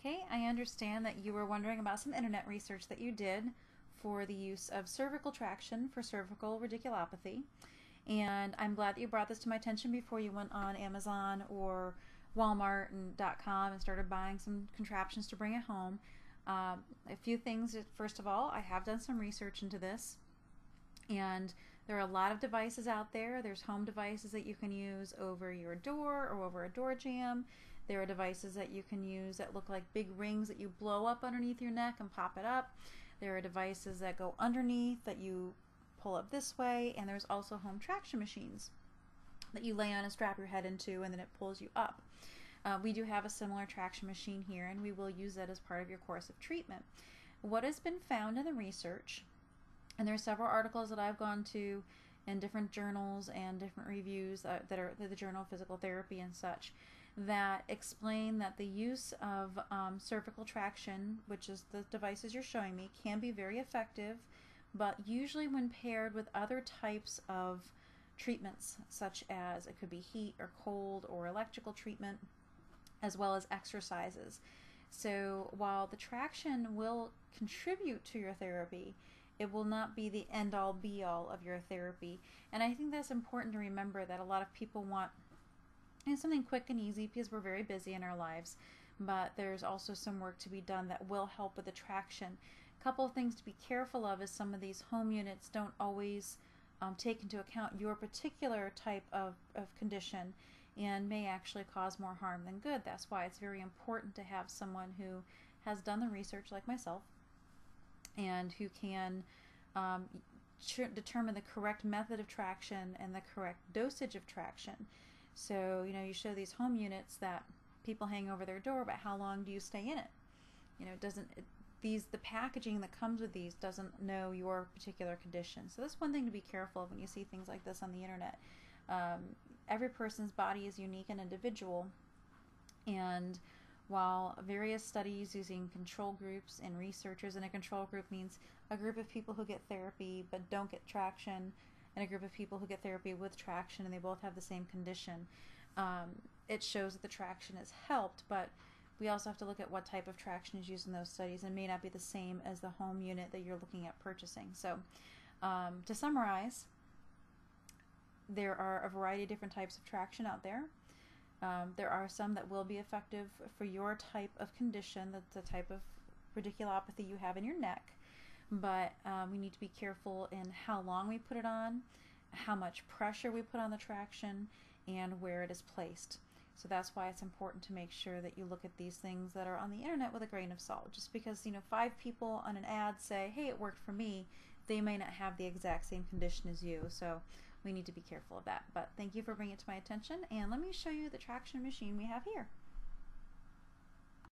Okay, I understand that you were wondering about some internet research that you did for the use of cervical traction for cervical radiculopathy. And I'm glad that you brought this to my attention before you went on Amazon or Walmart and .com and started buying some contraptions to bring at home. A few things. First of all, I have done some research into this, and there are a lot of devices out there. There's home devices that you can use over your door or over a door jamb. There are devices that you can use that look like big rings that you blow up underneath your neck and pop it up. There are devices that go underneath that you pull up this way, and there's also home traction machines that you lay on and strap your head into, and then it pulls you up. We do have a similar traction machine here, and we will use that as part of your course of treatment. What has been found in the research, and there are several articles that I've gone to in different journals and different reviews that are the Journal of Physical Therapy and such, that explain that the use of cervical traction, which is the devices you're showing me, can be very effective, but usually when paired with other types of treatments, such as it could be heat or cold or electrical treatment, as well as exercises. So while the traction will contribute to your therapy, it will not be the end-all be-all of your therapy. And I think that's important to remember, that a lot of people want something quick and easy because we're very busy in our lives, but there's also some work to be done that will help with the traction. A couple of things to be careful of is some of these home units don't always take into account your particular type of condition, and may actually cause more harm than good. That's why it's very important to have someone who has done the research like myself and who can determine the correct method of traction and the correct dosage of traction. So, you show these home units that people hang over their door, but how long do you stay in it? The packaging that comes with these doesn't know your particular condition. So that's one thing to be careful of when you see things like this on the internet. Every person's body is unique and individual, and while various studies using control groups and researchers, and a control group means a group of people who get therapy but don't get traction, and a group of people who get therapy with traction and they both have the same condition, it shows that the traction has helped, but we also have to look at what type of traction is used in those studies, and may not be the same as the home unit that you're looking at purchasing. So to summarize, there are a variety of different types of traction out there. There are some that will be effective for your type of condition, the type of radiculopathy you have in your neck, but we need to be careful in how long we put it on, how much pressure we put on the traction, and where it is placed. So that's why it's important to make sure that you look at these things that are on the internet with a grain of salt. Just because 5 people on an ad say, hey, it worked for me, they may not have the exact same condition as you. So we need to be careful of that. But thank you for bringing it to my attention, and let me show you the traction machine we have here.